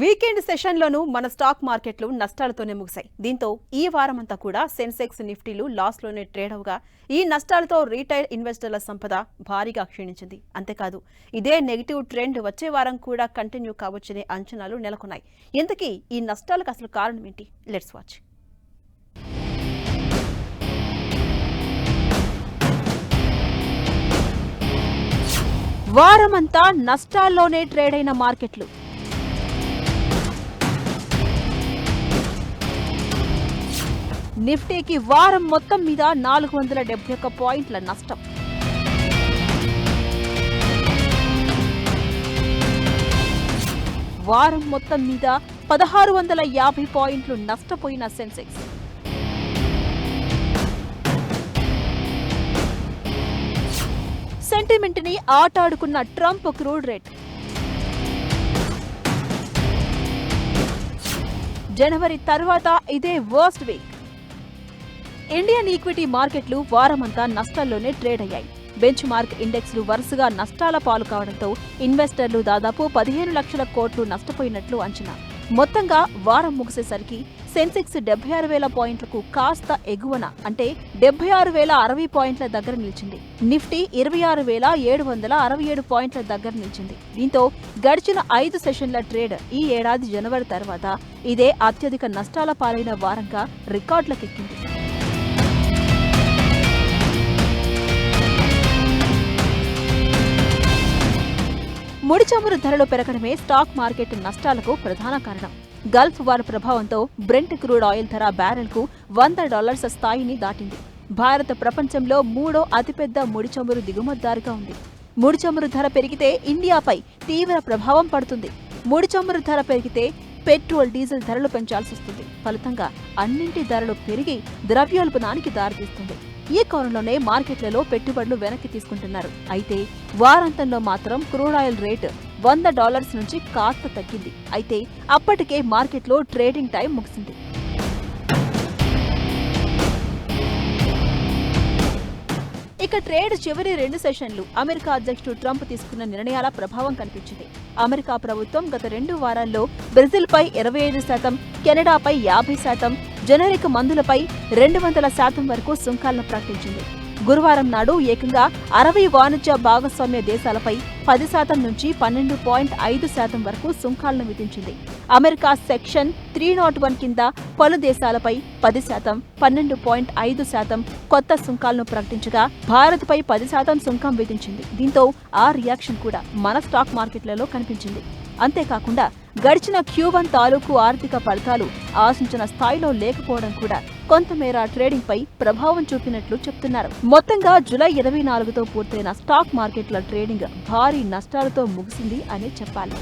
Weekend సెషన్లోనూ మన stock మార్కెట్లు నష్టాలతోనే ముగిశాయి. దీంతో ఈ వారమంతా కూడా సెన్సెక్స్ నిఫ్టీలు లాస్లోనే ట్రేడ్ అవగా ఈ నష్టాలతో రీటైల్ ఇన్వెస్టర్ల సంపద భారీగా క్షీణించింది. అంతేకాదు ఇదే నెగిటివ్ ట్రెండ్ వచ్చే వారం కూడా కంటిన్యూ కావచ్చనే అంచనాలు నెలకొన్నాయి. ఇంతకీ ఈ నష్టాలకు అసలు కారణం ఏంటి? Let's watch. వారమంతా నష్టాల్లోనే ట్రేడ్ అయిన మార్కెట్లు. నిఫ్టీకి వారం మొత్తం మీద 471 పాయింట్ల నష్టం. వారం మొత్తం మీద 1650 పాయింట్లు నష్టపోయిన సెన్సెక్స్. సెంటిమెంట్ ని ఆటాడుకున్న ట్రంప్ క్రూడ్ రేట్. జనవరి తర్వాత ఇదే వర్స్ట్ వీక్. ఇండియన్ ఈక్విటీ మార్కెట్లు వారమంతా నష్టాల్లోనే ట్రేడ్ అయ్యాయి. బెంచ్ మార్క్ ఇండెక్స్లు వరుసగా నష్టాల పాలు కావడంతో ఇన్వెస్టర్లు దాదాపు 15 లక్షల కోట్లు నష్టపోయినట్లు అంచనా. మొత్తంగా వారం ముగిసేసరికి సెన్సెక్స్ 76,000 పాయింట్లకు కాస్త ఎగువన అంటే 76,060 పాయింట్ల దగ్గర నిలిచింది. నిఫ్టీ 26,767 పాయింట్ల దగ్గర నిలిచింది. దీంతో గడిచిన 5 సెషన్ల ట్రేడ్ ఈ ఏడాది జనవరి తర్వాత ఇదే అత్యధిక నష్టాల పాలైన వారంగా రికార్డులకెక్కింది. ముడి చమురు ధరలు పెరగడమే స్టాక్ మార్కెట్ నష్టాలకు ప్రధాన కారణం. గల్ఫ్ వార్ ప్రభావంతో బ్రెంట్ క్రూడ్ ఆయిల్ ధర బ్యారెల్కు $100 స్థాయిని దాటింది. భారత ప్రపంచంలో 3వ అతిపెద్ద ముడి చమురు దిగుమతిదారుగా ఉంది. ముడి చమురు ధర పెరిగితే ఇండియాపై తీవ్ర ప్రభావం పడుతుంది. ముడి చమురు ధర పెరిగితే పెట్రోల్, డీజిల్ ధరలు పెంచాల్సి వస్తుంది. ఫలితంగా అన్నింటి ధరలు పెరిగి ద్రవ్యోల్బణానికి దారితీస్తుంది. ఈ కోణంలోనే మార్కెట్లలో పెట్టుబడులు వెనక్కి తీసుకుంటున్నారు. అయితే వారాంతంలో మాత్రం క్రూడ్ ఆయిల్ రేటు $100 నుంచి కాస్త తగ్గింది. అయితే అప్పటికే మార్కెట్లో ట్రేడింగ్ టైం ముగిసింది. ఇక ట్రేడ్ చివరి 2 సెషన్లు అమెరికా అధ్యక్షుడు ట్రంప్ తీసుకున్న నిర్ణయాల ప్రభావం కనిపించింది. అమెరికా ప్రభుత్వం గత 2 వారాల్లో బ్రెజిల్పై 25%, కెనడాపై 50%, జనరిక్ మందులపై 200% వరకు సుంకాలను ప్రకటించింది. గురువారం నాడు ఏకంగా 60 వాణిజ్య భాగస్వామ్య దేశాలపై 10% నుంచి 12.5% వరకు సుంకాలను విధించింది. అమెరికా సెక్షన్ 301 కింద పలు దేశాలపై 10%, 12.5% కొత్త సుంకాలను ప్రకటించగా భారత్పై 10% సుంకం విధించింది. దీంతో ఆ రియాక్షన్ కూడా మన స్టాక్ మార్కెట్లలో కనిపించింది. అంతేకాకుండా గడిచిన Q1 తాలూకు ఆర్థిక ఫలితాలు ఆశించిన స్థాయిలో లేకపోవడం కూడా కొంతమేర ట్రేడింగ్ పై ప్రభావం చూపినట్లు చెప్తున్నారు. మొత్తంగా జూలై 24తో పూర్తయిన స్టాక్ మార్కెట్ల ట్రేడింగ్ భారీ నష్టాలతో ముగిసింది అని చెప్పాలి.